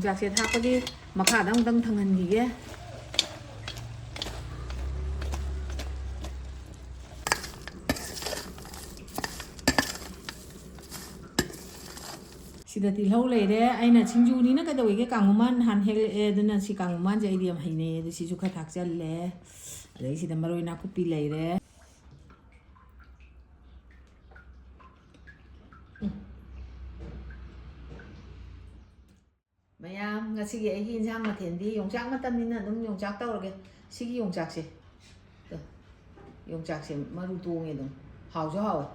ꯌꯣꯡꯆꯥꯛꯁꯦ ꯊꯥꯛꯄꯒꯤ ꯃꯈꯥꯗ ꯑꯃꯨꯛꯇꯪ ꯊꯥꯡꯍꯟꯈꯤꯒꯦ ꯁꯤꯗ ꯇꯤꯜꯍꯧ ꯂꯩꯔꯦ ꯑꯩꯅ ꯁꯤꯡꯖꯨꯅꯤꯅ ꯀꯩꯗꯧꯋꯤꯒꯦ ꯀꯥꯡꯉꯨꯃꯥꯟ ꯅꯍꯥꯟ ꯍꯦꯛꯂꯛꯑꯦ ꯑꯗꯨꯅ ꯁꯤ ꯀꯥꯡꯉꯨꯃꯥꯟꯁꯦ ꯑꯩꯗꯤ ꯌꯥꯝ ꯍꯩꯅꯩ ꯑꯗꯨ ꯁꯤꯁꯨ ꯈꯔ ꯊꯥꯛꯆꯜꯂꯦ ꯑꯗꯩ ꯁꯤꯗ ꯃꯔꯣꯏ ꯅꯥꯀꯨꯞꯄꯤ ꯂꯩꯔꯦ ꯃꯌꯥꯝ ꯉꯁꯤꯒꯤ ꯑꯩꯒꯤ ꯏꯟꯁꯥꯡ ꯃꯊꯦꯜꯗꯤ ꯌꯣꯡꯆꯥꯛ ꯃꯇꯝꯅꯤꯅ ꯑꯗꯨꯝ ꯌꯣꯡꯆꯥꯛ ꯇꯧꯔꯒꯦ ꯁꯤꯒꯤ ꯌꯣꯡꯆꯥꯛꯁꯦ ꯌꯣꯡꯆꯥꯛꯁꯦ ꯃꯔꯨ ꯇꯣꯡꯉꯦ ꯑꯗꯨꯝ ꯍꯥꯎꯁꯨ ꯍꯥꯎꯋꯦ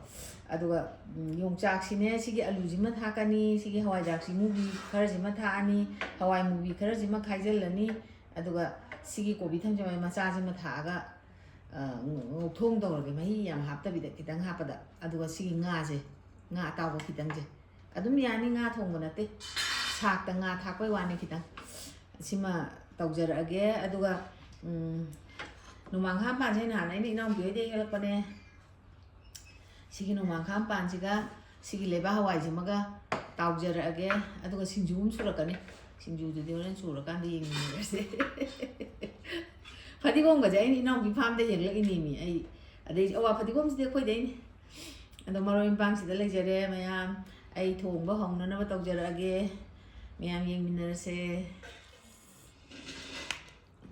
ꯑꯗꯨꯒ ꯌꯣꯡꯆꯥꯛꯁꯤꯅꯦ ꯁꯤꯒꯤ ꯑꯂꯨꯁꯤꯃ ꯊꯥꯛꯀꯅꯤ ꯁꯤꯒꯤ ꯍꯋꯥꯏꯖꯥꯔ ꯃꯨꯕꯤ ꯈꯔꯁꯤꯃ ꯊꯥꯛꯑꯅꯤ ꯍꯋꯥꯏ ꯃꯨꯕꯤ ꯈꯔꯁꯤꯃ ꯈꯥꯏꯖꯤꯜꯂꯅꯤ ꯑꯗꯨꯒ ꯁꯤꯒꯤ ꯀꯣꯕꯤ ꯊꯝꯆꯦꯠ ꯃꯆꯥꯁꯤꯃ ꯊꯥꯛꯑꯒ ꯉꯧꯊꯣꯡ ꯇꯧꯔꯒꯦ ꯃꯍꯤ ꯌꯥꯝ ꯍꯥꯞꯇꯕꯤꯗ ꯈꯤꯇꯪ ꯍꯥꯞꯄꯗ ꯑꯗꯨꯒ ꯁꯤꯒꯤ ꯉꯥꯁꯦ ꯉꯥ ꯑꯇꯥꯎꯕ ꯈꯤꯇꯪꯁꯦ ꯑꯗꯨꯝ ꯌꯥꯅꯤ ꯉꯥ ꯊꯣꯡꯕ ꯅꯠꯇꯦ ꯁꯥꯛꯇ ꯉꯥ ꯊꯥꯛꯄꯩ ꯋꯥꯅꯤ ꯈꯤꯇꯪ ꯁꯤꯃ ꯇꯧꯖꯔꯛꯑꯒꯦ ꯑꯗꯨꯒ ꯅꯣꯡꯃꯥꯡꯈꯥ ꯃꯄꯥꯟꯁꯦ ꯅꯍꯥꯟ ꯑꯩꯅ ꯏꯅꯥꯎꯄꯤ ꯍꯣꯏꯗꯒꯤ ꯍꯦꯛꯂꯛꯄꯅꯦ ꯁꯤꯒꯤ ꯅꯣꯡꯃꯥꯡꯈꯥ ꯃꯄꯥꯟꯁꯤꯒ ꯁꯤꯒꯤ ꯂꯩꯕꯥꯛ ꯍꯋꯥꯏꯁꯤꯃꯒ ꯇꯥꯎꯖꯔꯛꯑꯒꯦ ꯑꯗꯨꯒ ꯁꯤꯡꯖꯨ ꯑꯃ ꯁꯨꯔꯛꯀꯅꯤ ꯁꯤꯡꯖꯨꯗꯨꯗꯤ ꯍꯣꯔꯦꯟ ꯁꯨꯔꯀꯥꯟꯗ ꯌꯦꯡꯃꯤꯟꯅꯔꯁꯦ ꯐꯗꯤꯒꯣꯝꯒꯁꯦ ꯑꯩꯅ ꯏꯅꯥꯎꯄꯤ ꯐꯥꯝꯗ ꯍꯦꯛꯂꯛꯏꯅꯦꯃꯤ ꯑꯩ ꯑꯗꯩ ꯑꯋꯥ ꯐꯗꯤꯒꯣꯝꯁꯤꯗꯤ ꯑꯩꯈꯣꯏꯗꯩꯅꯤ ꯑꯗꯣ ꯃꯔꯣꯏ ꯃꯄꯥꯡꯁꯤꯗ ꯂꯩꯖꯔꯦ ꯃꯌꯥꯝ ꯑꯩ ꯊꯣꯡꯕ ꯍꯧꯅꯅꯕ ꯇꯧꯖꯔꯛꯑꯒꯦ ꯃꯌꯥꯝ ꯌꯦꯡꯃꯤꯟꯅꯔꯁꯦ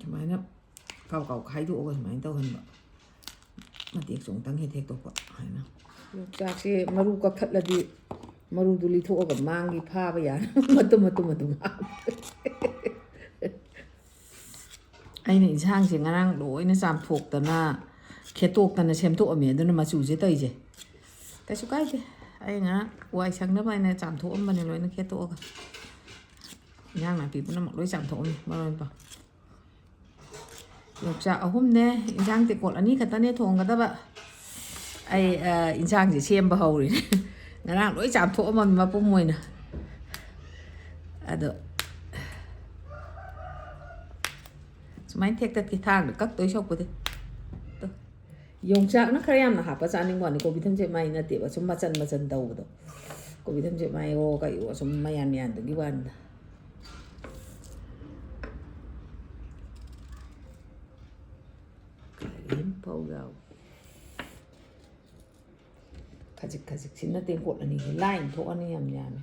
ꯁꯨꯃꯥꯏꯅ ꯀꯥꯎ ꯈꯥꯏꯗꯣꯛꯑꯒ ꯁꯨꯃꯥꯏꯅ ꯇꯧꯍꯟꯕ ꯃꯇꯦꯛꯁꯨ ꯑꯃꯨꯛꯇꯪ ꯍꯦꯛꯇꯣꯛꯄ ꯍꯥꯏꯅ ꯌꯣꯡꯆꯥꯛꯁꯦ ꯃꯔꯨ ꯀꯛꯊꯠꯂꯗꯤ ꯃꯔꯨꯗꯨ ꯂꯤꯊꯣꯛꯑꯒ ꯃꯥꯡꯒꯤ ꯐꯥꯕ ꯌꯥꯅ ꯃꯇꯨꯝ ꯑꯩꯅ ꯏꯟꯁꯥꯡꯁꯦ ꯉꯔꯥꯡ ꯂꯣꯏꯅ ꯆꯥꯝꯊꯣꯛꯇꯅ ꯈꯦꯠꯇꯣꯛꯇꯅ ꯁꯦꯝꯗꯣꯛꯑꯝꯃꯦ ꯑꯗꯨꯅ ꯃꯆꯨꯁꯦ ꯇꯧꯔꯤꯁꯦ ꯀꯩꯁꯨ ꯀꯥꯏꯗꯦ ꯑꯩ ꯉꯔꯥꯡ ꯋꯥꯏ ꯁꯪꯅꯕ ꯑꯩꯅ ꯆꯥꯝꯊꯣꯛꯑꯝꯕꯅꯦ ꯂꯣꯏꯅ ꯈꯦꯠꯇꯣꯛꯑꯒ ꯏꯟꯖꯥꯡ ꯅꯥꯄꯤ ꯄꯨꯝꯅꯃꯛ ꯂꯣꯏ ꯆꯥꯝꯊꯣꯛꯑꯝꯃꯤ ꯃꯔꯣꯏ ꯃꯄꯥꯡ ꯌꯣꯡꯆꯥꯛ 3ꯅꯦ ꯏꯟꯖꯥꯡ ꯇꯦꯡꯀꯣꯠ 2 ꯈꯛꯇꯅꯦ ꯊꯣꯡꯒꯗꯕ ꯑꯩ ꯏꯟꯁꯥꯡꯁꯦ ꯁꯦꯝꯕ ꯍꯧꯔꯤꯅꯦ ꯉꯔꯥꯡ ꯂꯣꯏ ꯆꯥꯝꯊꯣꯛꯑꯝꯃꯝꯃꯤ ꯃꯄꯨꯝ ꯑꯣꯏꯅ ꯑꯗꯣ ꯁꯨꯃꯥꯏꯅ ꯊꯦꯛꯇꯠꯀꯤ ꯊꯥꯡꯗ ꯀꯛꯇꯣꯏ ꯁꯣꯛꯄꯗꯤ ꯌꯣꯡꯆꯥꯛꯅ ꯈꯔ ꯌꯥꯝꯅ ꯍꯥꯞꯄ ꯆꯥꯅꯤꯡꯕ ꯋꯥꯅꯤ ꯀꯣꯕꯤ ꯊꯝꯆꯦꯠ ꯃꯥꯏ ꯅꯠꯇꯦꯕ ꯁꯨꯝ ꯃꯆꯟ ꯇꯧꯕꯗꯣ ꯀꯣꯕꯤ ꯊꯝꯆꯦꯠ ꯃꯥꯏꯌꯣ ꯀꯩꯌꯣ ꯁꯨꯝ ꯃꯌꯥꯟꯗꯨꯒꯤ ꯋꯥꯅꯤꯗ ꯀꯔꯤꯝꯐꯥꯎ ꯌꯥꯎ ꯈꯖꯤꯛꯁꯤꯅ ꯇꯦꯡꯀꯣꯠ 2ꯒꯤ ꯂꯥꯏꯟ ꯊꯣꯛꯑꯅꯤ ꯌꯥꯝ ꯌꯥꯝꯃꯤ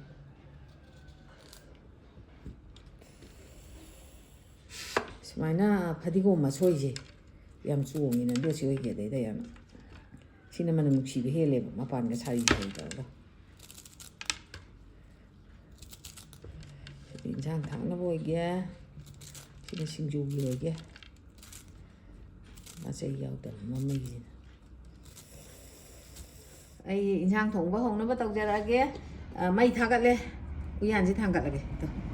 ꯁꯨꯃꯥꯏꯅ ꯐꯗꯤꯒꯣꯝ ꯃꯁꯣꯏꯁꯦ ꯌꯥꯝ ꯆꯣꯡꯉꯤꯅ ꯗꯣꯁꯤ ꯑꯣꯏꯒꯦ ꯑꯗꯩꯗ ꯌꯥꯝꯅ ꯁꯤꯅ ꯃꯅꯝ ꯅꯨꯡꯁꯤꯕ ꯍꯦꯜꯂꯦꯕ ꯃꯄꯥꯟꯒ ꯁꯥꯔꯤ ꯇꯧꯔꯒ ꯁꯤꯗꯤ ꯏꯟꯁꯥꯡ ꯊꯥꯛꯅꯕ ꯑꯣꯏꯒꯦ ꯁꯤꯅ ꯁꯤꯡꯖꯨꯒꯤ ꯑꯣꯏꯒꯦ ꯃꯆꯩ ꯌꯥꯎꯗꯕ ꯃꯃꯩꯁꯤꯅ ꯑꯩ ꯏꯟꯁꯥꯡ ꯊꯣꯡꯕ ꯍꯧꯅꯕ ꯇꯧꯖꯔꯛꯑꯒꯦ ꯃꯩ ꯊꯥꯒꯠꯂꯦ ꯎꯌꯥꯟꯁꯤ ꯊꯥꯡꯒꯠꯂꯒꯦ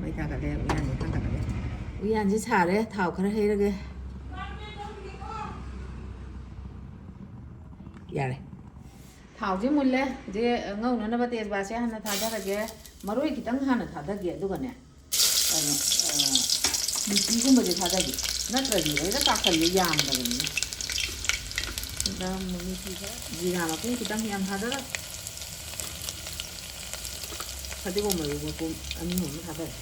ꯃꯩ ꯊꯥꯒꯠꯂꯦ ꯎꯌꯥꯟꯁꯤ ꯊꯥꯡꯒꯠꯂꯒꯦ ꯎꯌꯥꯟꯁꯤ ꯁꯥꯔꯦ ꯊꯥꯎ ꯈꯔ ꯍꯩꯔꯒꯦ ꯌꯥꯔꯦ ꯊꯥꯎꯁꯤ ꯃꯨꯜꯂꯦ ꯍꯧꯖꯤꯛ ꯉꯧꯅꯅꯕ ꯇꯦꯖꯄꯥꯠꯁꯦ ꯍꯥꯟꯅ ꯊꯥꯗꯔꯒꯦ ꯃꯔꯣꯏ ꯈꯤꯇꯪ ꯍꯥꯟꯅ ꯊꯥꯗꯒꯦ ꯑꯗꯨꯒꯅꯦ ꯃꯤꯊꯤꯒꯨꯝꯕꯁꯦ ꯊꯥꯗꯒꯦ ꯅꯠꯇ꯭ꯔꯗꯤ ꯂꯣꯏꯅ ꯀꯥꯈꯜꯂꯤ ꯌꯥꯝꯗꯕꯅꯤꯅ ꯃꯤꯊꯤ ꯈꯔ ꯖꯤꯔꯥ ꯃꯄꯨꯝ ꯈꯤꯇꯪ ꯌꯥꯝ ꯊꯥꯗꯔ ꯐꯗꯤꯒꯣꯝ ꯃꯔꯨ ꯃꯄꯨꯝ 2 ꯑꯃ ꯊꯥꯗꯔꯦ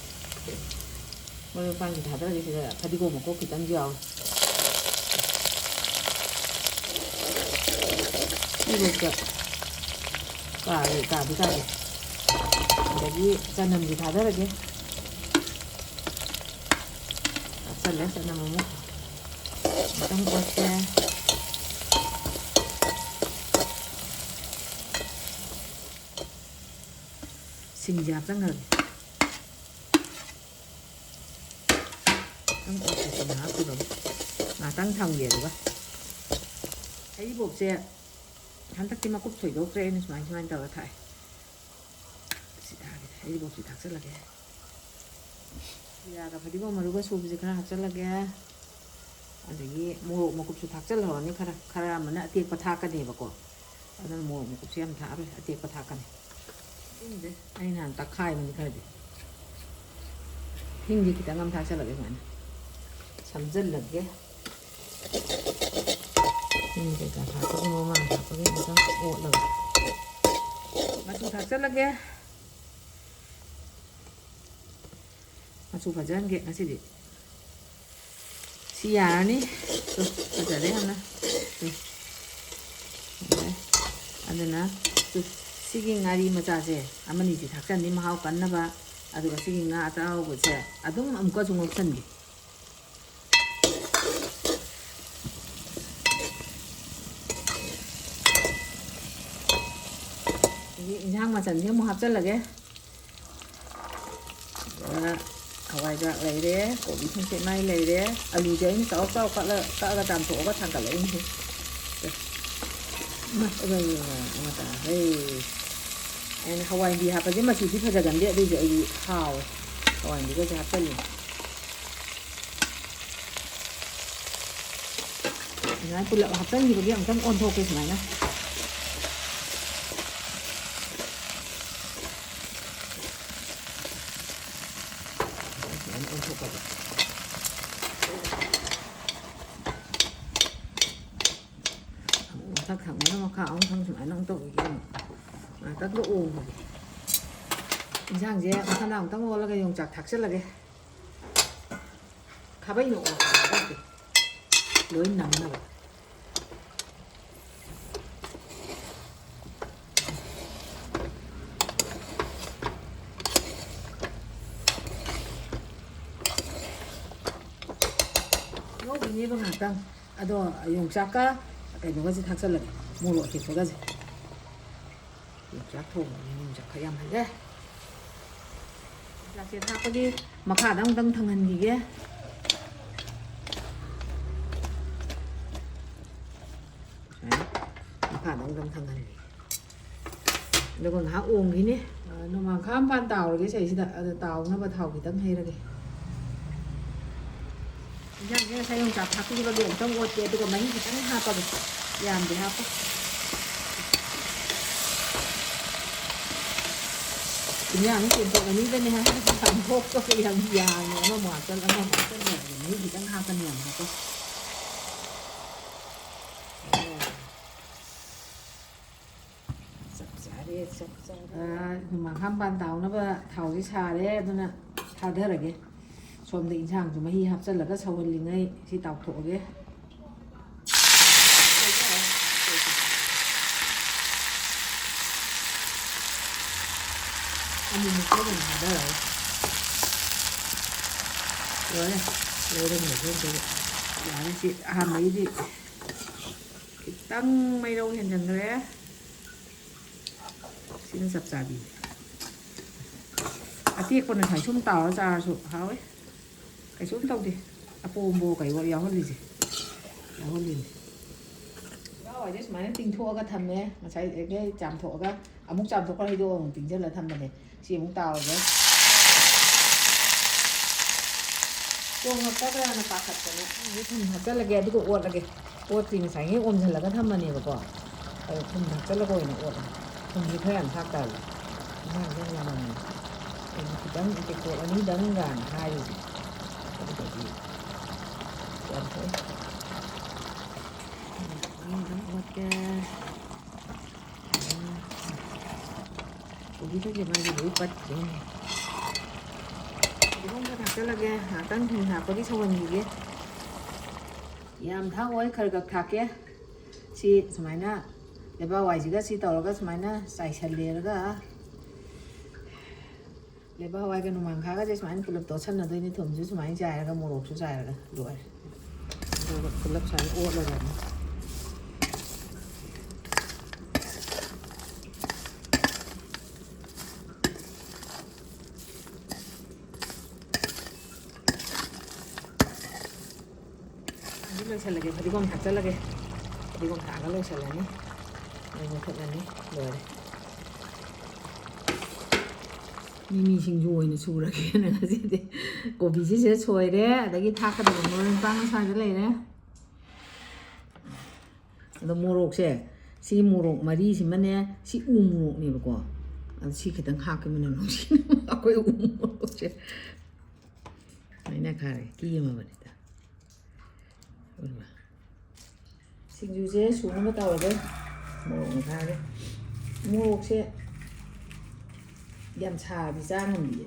ꯃꯔꯣꯏ ꯃꯄꯥꯡꯁꯤ ꯊꯥꯗꯔꯒꯦ ꯁꯤꯗ ꯐꯗꯤꯒꯣꯝ ꯃꯀꯣꯛ ꯈꯤꯇꯪꯁꯨ ꯌꯥꯎꯋꯦ ꯁꯤꯐꯧꯗ ꯀꯥꯗꯦ ꯑꯗꯒꯤ ꯆꯅꯝꯁꯤ ꯊꯥꯗꯔꯒꯦ ꯍꯥꯞꯆꯜꯂꯦ ꯆꯅꯝ ꯑꯃꯨꯛ ꯈꯤꯇꯪ ꯑꯣꯠꯀꯦ ꯁꯤꯡꯁꯦ ꯍꯥꯞꯆꯟꯈ꯭ꯔꯒꯦ ꯈꯤꯇꯪ ꯑꯣꯠꯀꯦ ꯍꯥꯞꯈꯤꯕ ꯉꯥꯛꯇꯪ ꯊꯝꯒꯦ ꯑꯗꯨꯒ ꯍꯩꯔꯤꯕꯣꯞꯁꯦ ꯍꯟꯗꯛꯇꯤ ꯃꯀꯨꯞ ꯊꯣꯏꯗꯣꯛꯇ꯭ꯔꯦ ꯑꯩꯅ ꯁꯨꯃꯥꯏꯅ ꯇꯧꯔ ꯊꯥꯛꯑꯦ ꯁꯤ ꯊꯥꯛꯑꯒꯦ ꯍꯩꯔꯤꯕꯣꯞꯁꯤ ꯊꯥꯛꯆꯜꯂꯒꯦ ꯖꯤꯔꯥꯒ ꯐꯗꯤꯒꯣꯝ ꯃꯔꯨꯒ ꯁꯨꯕꯁꯦ ꯈꯔ ꯍꯥꯞꯆꯜꯂꯒꯦ ꯑꯗꯒꯤ ꯃꯣꯔꯣꯛ ꯃꯀꯨꯞꯁꯨ ꯊꯥꯛꯆꯜꯍꯧꯔꯅꯤ ꯈꯔ ꯑꯃꯅ ꯑꯇꯦꯛꯄ ꯊꯥꯛꯀꯅꯦꯕꯀꯣ ꯑꯗꯨꯅ ꯃꯣꯔꯣꯛ ꯃꯀꯨꯞꯁꯦ ꯌꯥꯝ ꯊꯥꯛꯑꯔꯣꯏ ꯑꯇꯦꯛꯄ ꯊꯥꯛꯀꯅꯤ ꯍꯤꯡꯁꯦ ꯑꯩ ꯅꯍꯥꯟ ꯇꯛꯈꯥꯏꯕꯅꯤ ꯈꯔꯗꯤ ꯍꯤꯡꯁꯦ ꯈꯤꯇꯪ ꯑꯃ ꯊꯥꯛꯆꯜꯂꯒꯦ ꯁꯨꯃꯥꯏꯅ ꯁꯝꯖꯜꯂꯒꯦ ꯍꯤꯡ ꯀꯩꯀꯥ ꯊꯥꯛꯄꯒꯤ ꯃꯃꯥꯡ ꯊꯥꯛꯄꯒꯤ ꯑꯃꯨꯛꯇꯪ ꯑꯣꯠꯂꯒ ꯃꯆꯨ ꯊꯥꯛꯆꯜꯂꯒꯦ machu fajange ngasidi si yarani tuh fajare hamna tuh adana tuh sigi ngari macase amani ji thaksanni mahau kannaba aduga sigi nga atau bose adum amko jungok sangi injang macam ni mau hapsal lagi hawai gak lagi deh kopi sengit mai lagi deh alu jadi tau kalau jam tu obat tangkal lagi ni mah mata ini hawai di apa je masih di pada gandia tu jadi hawai di kerja hapsal ni nah pula hapsal ni bagi angkang on top ke mana thắc thẳng nó mà khảo không phải nó tội kia mà các độ ồn 이상 이제 하나 엉뚱 올라가 용작 닥칠라게 가봐이 놓고 너희 남나 봐 ini bang hatang ado YONGCHAK cái nó gì thằng là mua loại thịt cái gì YONGCHAK thùng YONGCHAK cái em hay đấy là thịt thằng cái gì mà khả năng tăng thằng hình gì kia mà khả năng tăng thằng hình nó còn há uống cái nè nó mà khám phan tàu cái gì tàu nó mà thầu thì tăng hay ra kì 이제 사용자 바꾸기로 엄청 어때 그거 많이 기타는 하거든 야안 돼 하고 그냥 tiền tội ní bên này hay làm hộp cho cái hàng già nó mở chân nó mở chân này ní gì đang 2 cân nhầm hả cô mà khám ban tàu nó thầu cái xà đấy nó nè thao thế là cái xôm định sang chúng mày hấp dẫn là cái sầu linh ấy thì tàu thổ cái anh mình có mình hả đó rồi này lấy đây để thêm cái chị hàm mấy đi tăng mấy đâu hiện chẳng đấy xin sập sà đi tiếc con này phải chung tàu ra sụp háo ấy cái xuống tông thì bồ cái gọi yếu hơn gì yếu hơn gì đó rồi chứ mà nó tinh thua cái thầm ấy mà sai cái chạm thổ cái múc chạm thổ cái này đua tính chất là thầm này chỉ múc tàu đấy chung hợp tác là nó phá thật rồi đấy thầm thật chất là cái cái uột là cái uột thì mình phải nghe ôm thật là cái thầm này mà còn thầm thật chất là coi nó uột thầm gì thế ăn thác tàu nó là mình thì đắng cái uột anh ấy đắng gàn hai rồi cái gì làm thôi đóng ok cũng biết cái gì mà đủ bật vậy thì không có thật cái là cái hạ tăng thì hạ có cái sâu gì kia yam tháo ấy khởi gặp thạc kia si sumai na để bao vài cái si tàu cái sumai na sai sài lê cái để bao vài cái nông mang khá cái sumai cái tổ chân là tôi đi thủng chứ sumai dài cái mồ lột dài rồi rồi cái lớp sài ốp rồiใส่เลยพอดีกองถักใส่เลยพอดีกองถักก็เลยใส่เลยนี่เลยมาทำอันนี้เลยมีชิงช่วยนะชูระเกนะสิเด็กกูบีชิเฉยช่วยเด้แต่กี้ทักกระโดดมันปังใส่กันเลยนะแล้วมูรกเช่ซีมูรกมาดีสิมันเนี่ยซีอูมูรกนี่บอกว่าอันซีคิดตั้งหักกันมันน้องซีเอาไปอูมูรกเช่ไม่น่าขายกี่มาวันนี้sinh du dế xuống nó bắt đầu rồi đấy mổ người ta đấy mua xe dàn trà thì ra làm gì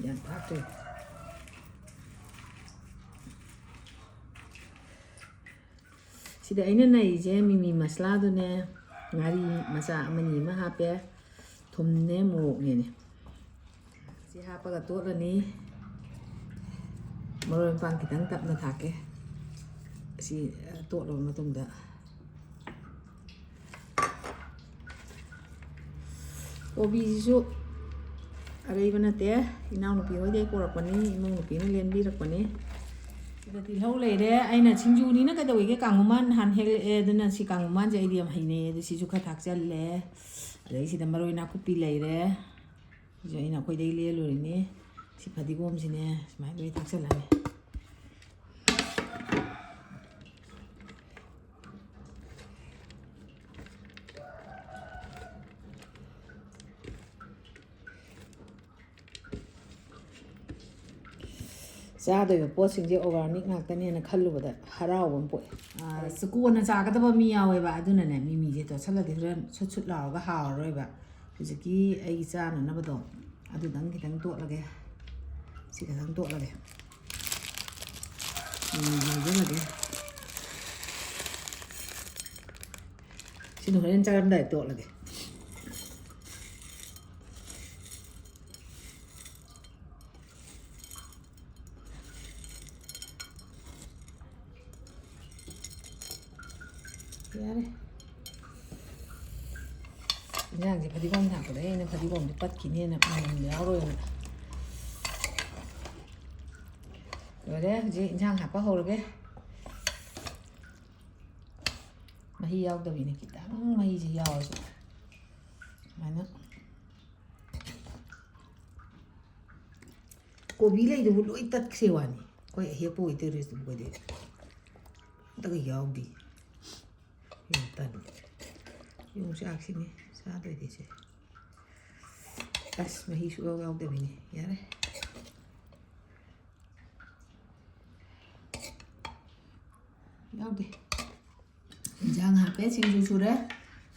dàn phát rồi sida aina naije mimi masala dune ngari macha amani ma hape thumne morokne ne si hapaga tolani maroi pang kitang tapna thake si tollo matungda kobi su arei bana te inau nupi hoi ko rakpani imong nupi na len bi rakpani sida ti hau lei de aina chingju ni na ka doi ke kanguman han hel e dana si kanguman je idiam haine de si ju kha thak chal le adai sida maroi na kupi lei re je ina koi dei le lo ni si phadi gom sine smai loi thak chal ani ꯆꯥꯗꯣꯏꯕ ꯄꯣꯠꯁꯤꯡꯁꯦ organic ꯉꯥꯛꯇꯅꯦꯅ ꯈꯜꯂꯨꯕꯗ ꯍꯔꯥꯎꯕ ꯑꯃ ꯄꯣꯛꯑꯦ ꯀꯣꯟꯅ ꯆꯥꯒꯗꯕ ꯃꯤ ꯌꯥꯎꯋꯦꯕ ꯑꯗꯨꯅꯅꯦ ꯃꯤꯃꯤꯁꯦ ꯇꯣꯠꯁꯜꯂꯗꯤ ꯍꯣꯔꯦꯟ ꯁꯨꯠ ꯁꯨꯠ ꯂꯥꯎꯔꯒ ꯍꯥꯎꯔꯔꯣꯏꯕ ꯍꯧꯖꯤꯛꯀꯤ ꯑꯩꯒꯤ ꯆꯥꯅꯅꯕꯗꯣ ꯑꯗꯨꯗꯪ ꯈꯤꯇꯪ ꯇꯣꯠꯂꯒꯦ ꯁꯤ ꯈꯤꯇꯪ ꯇꯣꯠꯂꯒꯦ ꯃꯤꯃꯤꯁꯦ ꯍꯩꯖꯤꯜꯂꯒꯦ ꯁꯤꯅ ꯍꯣꯔꯦꯟ ꯆꯥꯔꯝꯗꯥꯏ ꯇꯣꯠꯂꯒꯦ ꯌꯥꯔꯦ ꯏꯟꯖꯥꯡꯁꯦ ꯐꯗꯤꯒꯣꯝ ꯊꯥꯛꯄꯗ ꯑꯩꯅ ꯐꯗꯤꯒꯣꯝꯁꯦ ꯄꯠꯈꯤꯅꯦꯅ ꯃꯅꯝ ꯌꯥꯎꯔꯣꯏꯅ ꯂꯣꯏꯔꯦ ꯍꯧꯖꯤꯛ ꯏꯟꯖꯥꯡ ꯍꯥꯞꯄ ꯍꯧꯔꯒꯦ ꯃꯍꯤ ꯌꯥꯎꯗꯕꯤꯅꯦ ꯈꯤꯇꯪ ꯃꯍꯤꯁꯦ ꯌꯥꯎꯔꯁꯨ ꯁꯨꯃꯥꯏꯅ ꯀꯣꯕꯤ ꯂꯩꯗꯨꯕꯨ ꯂꯣꯏ ꯇꯠꯈ꯭ꯔꯦ ꯋꯥꯅꯤ ꯑꯩꯈꯣꯏ ꯑꯍꯦꯛꯄ ꯑꯣꯏꯗꯣꯏꯔꯁꯨ ꯑꯩꯈꯣꯏꯗꯤ ꯑꯝꯇꯒ ꯌꯥꯎꯗꯦ ꯌꯣꯡꯆꯥꯛꯁꯤꯅꯤ ꯆꯥꯗꯣꯏꯗꯤꯁꯦ ꯑꯁ ꯃꯍꯤ ꯁꯨꯡꯌꯥꯎ ꯌꯥꯎꯗꯕꯤꯅꯤ ꯌꯥꯔꯦ ꯌꯥꯎꯗꯦ ꯏꯟꯖꯥꯡ ꯍꯥꯞꯄꯦ ꯁꯤꯡꯖꯨ ꯁꯨꯔꯦ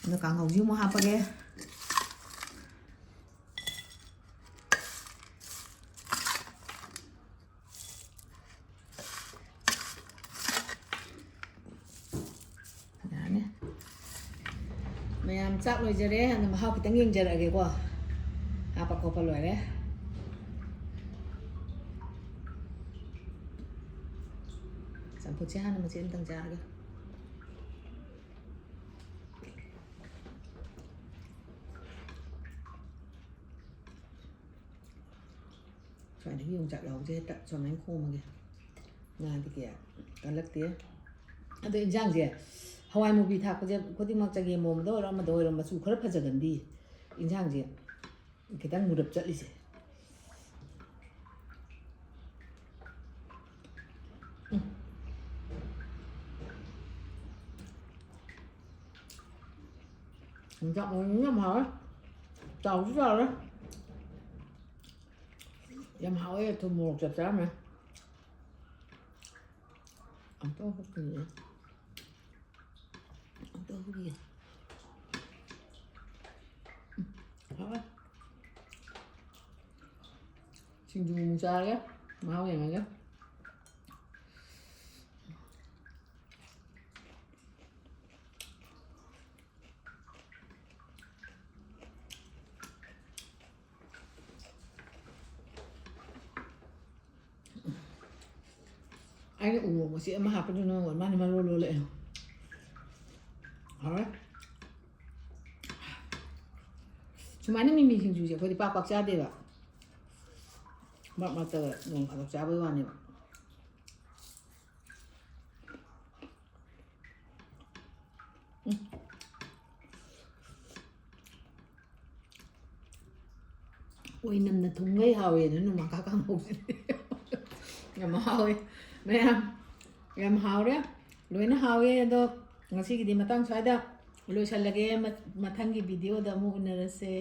ꯑꯗꯨ ꯀꯥꯡꯍꯧꯁꯤ ꯑꯃꯨꯛ ꯍꯥꯞꯄꯒꯦ ꯃꯌꯥꯝ ꯆꯥꯛ ꯂꯣꯏꯖꯔꯦ ꯑꯗꯨ ꯃꯍꯥꯎ ꯈꯤꯇꯪ ꯌꯦꯡꯖꯔꯛꯑꯒꯦꯀꯣ ꯍꯥꯞꯄ ꯈꯣꯠꯄ ꯂꯣꯏꯔꯦ ꯆꯝꯐꯨꯠꯁꯦ ꯍꯥꯟꯅ ꯃꯆꯦꯠ ꯑꯃꯇꯪ ꯆꯥꯔꯒꯦ ꯁ꯭ꯋꯥꯏꯗꯒꯤ ꯌꯣꯡꯆꯥꯛ ꯌꯥꯎꯕꯁꯦ ꯍꯦꯛꯇ ꯁꯨꯃꯥꯏꯅ ꯈꯣꯝꯃꯒꯦ ꯉꯥꯗꯤ ꯀꯌꯥ ꯀꯜꯂꯛꯇꯦ ꯑꯗꯣ ꯏꯟꯖꯥꯡꯁꯦ ꯍꯋꯥꯏ ꯃꯨꯕꯤ ꯊꯥꯛꯄꯁꯦ ꯈꯨꯗꯤꯡꯃꯛ ꯆꯒꯦꯝꯄꯣꯝꯕꯗ ꯑꯣꯏꯔꯣ ꯑꯃꯗ ꯑꯣꯏꯔꯣ ꯃꯆꯨ ꯈꯔ ꯐꯖꯒꯟꯗꯤ ꯏꯟꯖꯥꯡꯁꯦ ꯈꯤꯇꯪ ꯃꯨꯔꯞ ꯆꯠꯂꯤꯁꯦ ꯌꯣꯡꯆꯥꯛ ꯃꯔꯨꯁꯨ ꯌꯥꯝ ꯍꯥꯎꯋꯦ ꯆꯥꯎꯁꯨ ꯆꯥꯎꯔꯦ ꯌꯥꯝ ꯍꯥꯎꯋꯦ ꯊꯨꯝ ꯃꯣꯔꯣꯛ ꯆꯞ ꯆꯥꯔꯝꯃꯦ ꯑꯝꯇ ꯍꯨꯞꯄꯤꯌꯦ ꯑꯝꯇ ꯍꯨꯞꯄꯤꯌꯦ ꯍꯥꯎꯋꯦ ꯁꯤꯡꯖꯨ ꯑꯃꯨꯛ ꯆꯥꯔꯒꯦ ꯃꯍꯥꯎ ꯌꯦꯡꯉꯒꯦ ꯑꯩꯅ ꯎꯃꯣꯔꯣꯛ ꯃꯆꯦꯠ ꯑꯃ ꯍꯥꯞꯄꯗꯨꯅ ꯃꯥꯅ ꯃꯔꯣ ꯂꯣꯜꯂꯛꯑꯦ ꯍꯥꯎꯋꯦ ꯁꯨꯃꯥꯏꯅ ꯃꯤꯃꯤ ꯁꯤꯡꯖꯨꯁꯦ ꯑꯩꯈꯣꯏꯗꯤ ꯄꯥꯛ ꯄꯥꯛ ꯆꯥꯗꯦꯕ ꯃꯔꯛ ꯃꯔꯛꯇ ꯅꯣꯡ ꯐꯥꯗꯣꯛ ꯆꯥꯕꯩ ꯋꯥꯅꯦꯕ ꯑꯣꯏꯅꯝꯅ ꯊꯨꯝꯒꯩ ꯍꯥꯎꯋꯦ ꯑꯗꯨꯅ ꯅꯣꯡꯃꯪꯈꯥ ꯀꯥꯡꯍꯧꯁꯤꯗꯤ ꯌꯥꯝ ꯍꯥꯎꯋꯦ ꯃꯌꯥꯝ ꯌꯥꯝ ꯍꯥꯎꯔꯦ ꯂꯣꯏꯅ ꯍꯥꯎꯋꯦ ꯑꯗꯣ ꯉꯁꯤꯒꯤꯗꯤ ꯃꯇꯥꯡ ꯁ꯭ꯋꯥꯏꯗ ꯂꯣꯏꯁꯜꯂꯒꯦ ꯃꯊꯪꯒꯤ ꯚꯤꯗꯤꯑꯣꯗ ꯑꯃꯨꯛ ꯎꯅꯔꯁꯦ